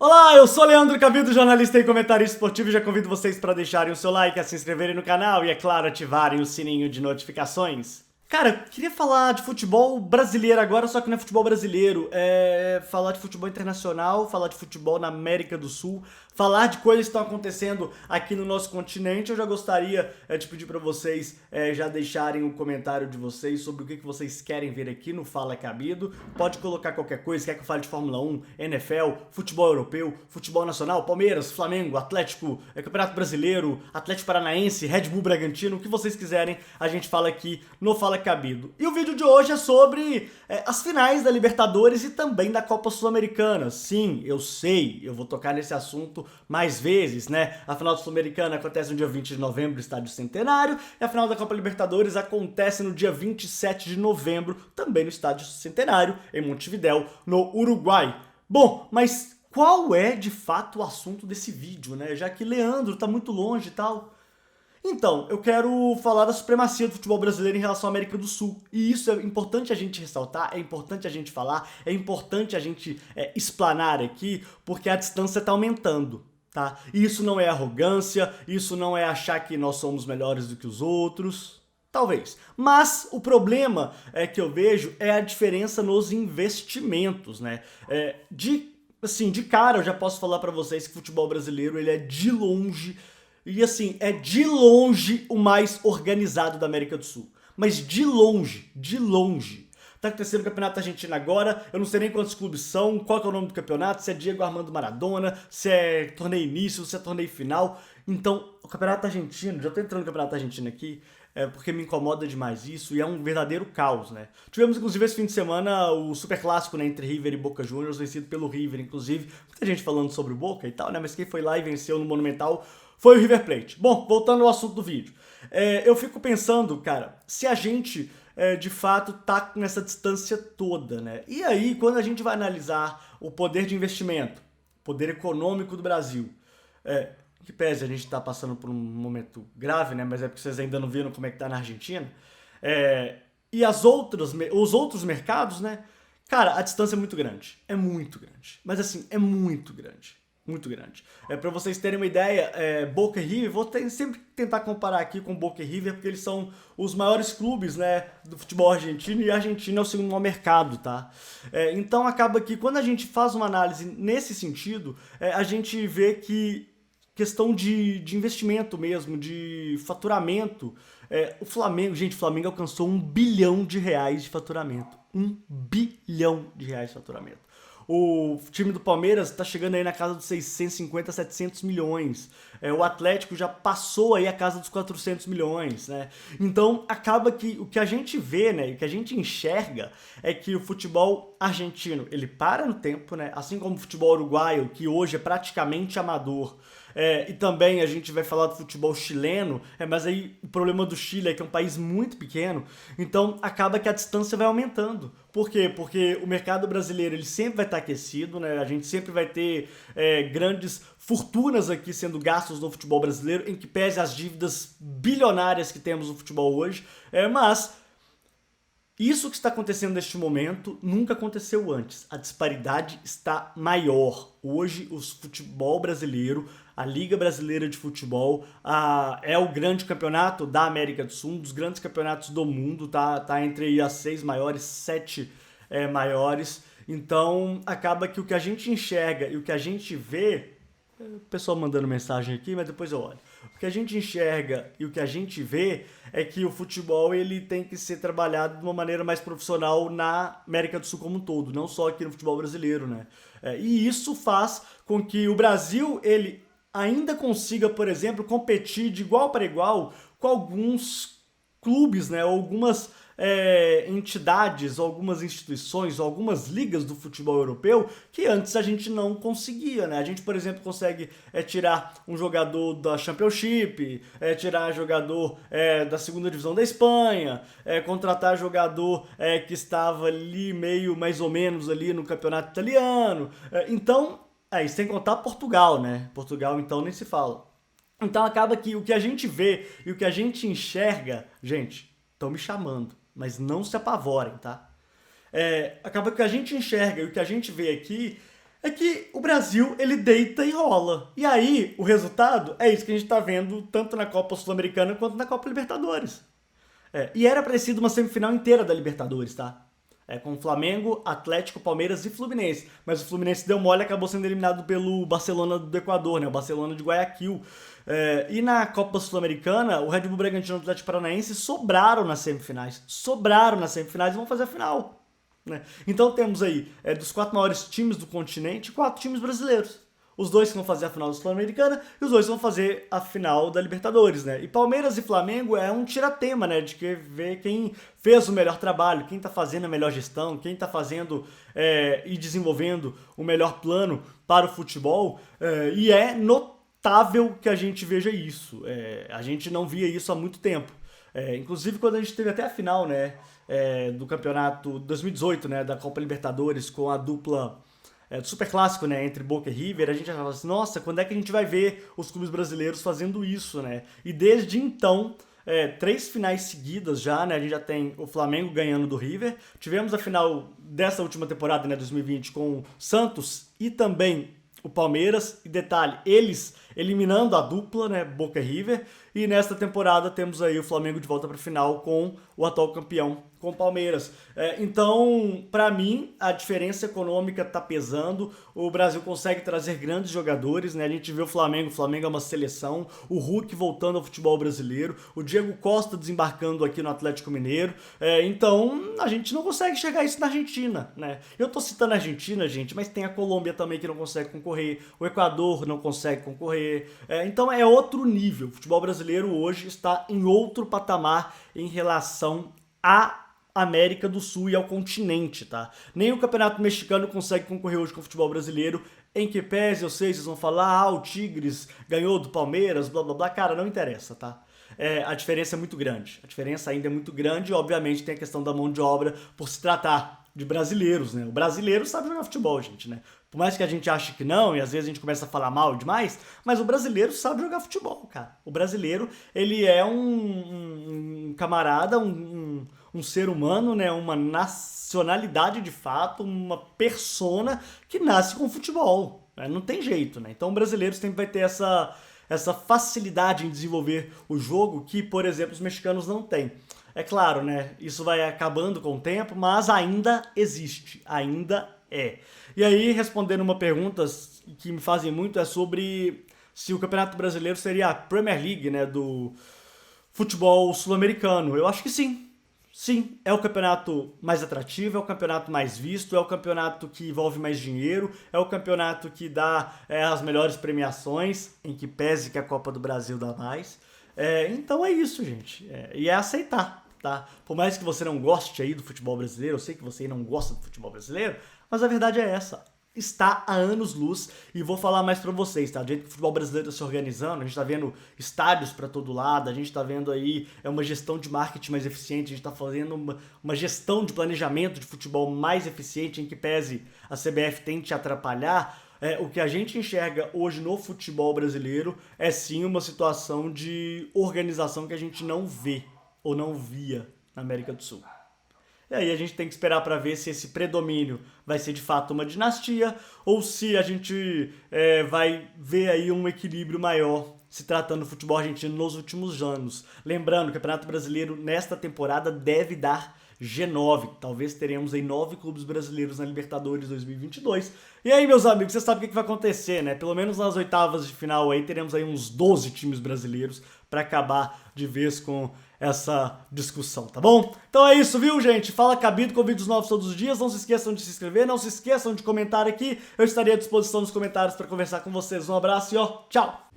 Olá, eu sou Leandro Cabido, jornalista e comentarista esportivo, e já convido vocês para deixarem o seu like, a se inscreverem no canal e, é claro, ativarem o sininho de notificações. Cara, queria falar de futebol brasileiro agora, só que não é futebol brasileiro, é falar de futebol internacional, falar de futebol na América do Sul, falar de coisas que estão acontecendo aqui no nosso continente. Eu já gostaria de pedir para vocês já deixarem um comentário de vocês sobre o que vocês querem ver aqui no Fala Cabido. Pode colocar qualquer coisa, quer que eu fale de Fórmula 1, NFL, futebol europeu, futebol nacional, Palmeiras, Flamengo, Atlético, Campeonato Brasileiro, Atlético Paranaense, Red Bull Bragantino, o que vocês quiserem, a gente fala aqui no Fala Cabido. E o vídeo de hoje é sobre as finais da Libertadores e também da Copa Sul-Americana. Sim, eu sei, eu vou tocar nesse assunto mais vezes, né? A final da Sul-Americana acontece no dia 20 de novembro, no Estádio Centenário, e a final da Copa Libertadores acontece no dia 27 de novembro, também no Estádio Centenário, em Montevidéu, no Uruguai. Bom, mas qual é de fato o assunto desse vídeo, né? Já que Leandro tá muito longe e tal. Então, eu quero falar da supremacia do futebol brasileiro em relação à América do Sul. E isso é importante a gente ressaltar, é importante a gente falar, é importante a gente explanar aqui, porque a distância está aumentando, tá? E isso não é arrogância, isso não é achar que nós somos melhores do que os outros. Talvez. Mas o problema que eu vejo é a diferença nos investimentos, né? De cara eu já posso falar pra vocês que o futebol brasileiro ele é de longe, e assim, é de longe o mais organizado da América do Sul. Mas de longe, de longe. Tá acontecendo o Campeonato Argentino agora, eu não sei nem quantos clubes são, qual que é o nome do campeonato, se é Diego Armando Maradona, se é torneio início, se é torneio final. Então, o Campeonato Argentino, já tô entrando no Campeonato Argentino aqui, porque me incomoda demais isso, e é um verdadeiro caos, né? Tivemos, inclusive, esse fim de semana o Superclássico, né, entre River e Boca Juniors, vencido pelo River, inclusive. Muita gente falando sobre o Boca e tal, né? Mas quem foi lá e venceu no Monumental foi o River Plate. Bom, voltando ao assunto do vídeo. Eu fico pensando, cara, se a gente de fato tá nessa distância toda, né? E aí, quando a gente vai analisar o poder de investimento, poder econômico do Brasil, que pese a gente tá passando por um momento grave, né? Mas é porque vocês ainda não viram como é que tá na Argentina. E os outros mercados, né? Cara, a distância é muito grande. É muito grande. Mas assim, é muito grande. Muito grande. Para vocês terem uma ideia, Boca e River, sempre tentar comparar aqui com Boca e River, porque eles são os maiores clubes, né, do futebol argentino, e a Argentina é o segundo maior mercado, tá? Então acaba que quando a gente faz uma análise nesse sentido, a gente vê que questão de investimento mesmo, de faturamento, o Flamengo alcançou R$ 1 bilhão de faturamento. R$ 1 bilhão de faturamento. O time do Palmeiras está chegando aí na casa dos 650, 700 milhões. O Atlético já passou aí a casa dos 400 milhões, né? Então acaba que o que a gente vê, né, o que a gente enxerga é que o futebol argentino, ele para no tempo, né? Assim como o futebol uruguaio, que hoje é praticamente amador. E também a gente vai falar do futebol chileno, mas aí o problema do Chile é que é um país muito pequeno, então acaba que a distância vai aumentando. Por quê? Porque o mercado brasileiro ele sempre vai estar aquecido, né? A gente sempre vai ter grandes fortunas aqui sendo gastos no futebol brasileiro, em que pese as dívidas bilionárias que temos no futebol hoje, mas isso que está acontecendo neste momento nunca aconteceu antes. A disparidade está maior. Hoje, o futebol brasileiro, a Liga Brasileira de Futebol, é o grande campeonato da América do Sul, um dos grandes campeonatos do mundo, tá entre as 6 maiores, 7 maiores. Então, acaba que o que a gente enxerga e o que a gente vê... O pessoal mandando mensagem aqui, mas depois eu olho. O que a gente enxerga e o que a gente vê é que o futebol ele tem que ser trabalhado de uma maneira mais profissional na América do Sul como um todo, não só aqui no futebol brasileiro, né? E isso faz com que o Brasil ele ainda consiga, por exemplo, competir de igual para igual com alguns clubes, né? Ou algumas entidades, algumas instituições, algumas ligas do futebol europeu que antes a gente não conseguia, né? A gente, por exemplo, consegue tirar um jogador da Championship, tirar jogador da segunda divisão da Espanha, contratar jogador que estava ali meio mais ou menos ali no campeonato italiano. Então, sem contar Portugal, né? Portugal, então, nem se fala. Então acaba que o que a gente vê e o que a gente enxerga, gente, estão me chamando, mas não se apavorem, tá? Acaba que o que a gente enxerga e o que a gente vê aqui é que o Brasil, ele deita e rola. E aí, o resultado é isso que a gente tá vendo tanto na Copa Sul-Americana quanto na Copa Libertadores. E era pra ter sido uma semifinal inteira da Libertadores, tá? Com Flamengo, Atlético, Palmeiras e Fluminense. Mas o Fluminense deu mole e acabou sendo eliminado pelo Barcelona do Equador, né? O Barcelona de Guayaquil. E na Copa Sul-Americana, o Red Bull Bragantino e o Atlético Paranaense sobraram nas semifinais. Sobraram nas semifinais e vão fazer a final. Né? Então temos aí, dos 4 maiores times do continente, 4 times brasileiros. Os dois que vão fazer a final da Sul-Americana e os dois vão fazer a final da Libertadores, né? E Palmeiras e Flamengo é um tiratema, né? De que ver quem fez o melhor trabalho, quem tá fazendo a melhor gestão, quem tá fazendo e desenvolvendo o melhor plano para o futebol. E é notável que a gente veja isso. A gente não via isso há muito tempo. Inclusive quando a gente teve até a final, né? Do campeonato 2018, né? Da Copa Libertadores com a dupla do Superclássico, né, entre Boca e River, a gente achava assim, nossa, quando é que a gente vai ver os clubes brasileiros fazendo isso, né? E desde então, 3 finais seguidas já, né? A gente já tem o Flamengo ganhando do River, tivemos a final dessa última temporada, né, 2020, com o Santos e também o Palmeiras, e detalhe, eles eliminando a dupla, né, Boca e River, e nesta temporada temos aí o Flamengo de volta para a final com o atual campeão, com o Palmeiras. Então, para mim, a diferença econômica tá pesando, o Brasil consegue trazer grandes jogadores, né, a gente vê o Flamengo é uma seleção, o Hulk voltando ao futebol brasileiro, o Diego Costa desembarcando aqui no Atlético Mineiro, então a gente não consegue chegar a isso na Argentina, né. Eu tô citando a Argentina, gente, mas tem a Colômbia também que não consegue concorrer, o Equador não consegue concorrer, então é outro nível. O futebol brasileiro hoje está em outro patamar em relação à América do Sul e ao continente, tá? Nem o Campeonato Mexicano consegue concorrer hoje com o futebol brasileiro, em que pese, eu sei, vocês vão falar, o Tigres ganhou do Palmeiras, blá blá blá, cara, não interessa, tá? A diferença é muito grande, a diferença ainda é muito grande e obviamente tem a questão da mão de obra por se tratar de brasileiros, né? O brasileiro sabe jogar futebol, gente, né? Por mais que a gente ache que não, e às vezes a gente começa a falar mal demais, mas o brasileiro sabe jogar futebol, cara. O brasileiro, ele é um camarada, um ser humano, né? Uma nacionalidade de fato, uma persona que nasce com futebol. Né? Não tem jeito, né? Então o brasileiro sempre vai ter essa facilidade em desenvolver o jogo que, por exemplo, os mexicanos não têm. É claro, né? Isso vai acabando com o tempo, mas ainda existe, ainda é. E aí, respondendo uma pergunta que me fazem muito, é sobre se o Campeonato Brasileiro seria a Premier League, né, do futebol sul-americano. Eu acho que sim. Sim, é o campeonato mais atrativo, é o campeonato mais visto, é o campeonato que envolve mais dinheiro, é o campeonato que dá as melhores premiações, em que pese que a Copa do Brasil dá mais. Então é isso, gente. E é aceitar, tá? Por mais que você não goste aí do futebol brasileiro, eu sei que você não gosta do futebol brasileiro, mas a verdade é essa. Está há anos-luz e vou falar mais pra vocês, tá? Do jeito que o futebol brasileiro tá se organizando, a gente tá vendo estádios pra todo lado, a gente tá vendo aí uma gestão de marketing mais eficiente, a gente tá fazendo uma gestão de planejamento de futebol mais eficiente, em que pese a CBF tente atrapalhar. O que a gente enxerga hoje no futebol brasileiro é sim uma situação de organização que a gente não vê ou não via na América do Sul. E aí a gente tem que esperar para ver se esse predomínio vai ser de fato uma dinastia ou se a gente vai ver aí um equilíbrio maior se tratando do futebol argentino nos últimos anos. Lembrando, o Campeonato Brasileiro nesta temporada deve dar G9. Talvez teremos aí 9 clubes brasileiros na Libertadores 2022. E aí, meus amigos, vocês sabem o que vai acontecer, né? Pelo menos nas oitavas de final aí teremos aí uns 12 times brasileiros para acabar de vez com essa discussão, tá bom? Então é isso, viu, gente? Fala Cabido com vídeos novos todos os dias. Não se esqueçam de se inscrever, não se esqueçam de comentar aqui. Eu estarei à disposição nos comentários para conversar com vocês. Um abraço e ó, tchau!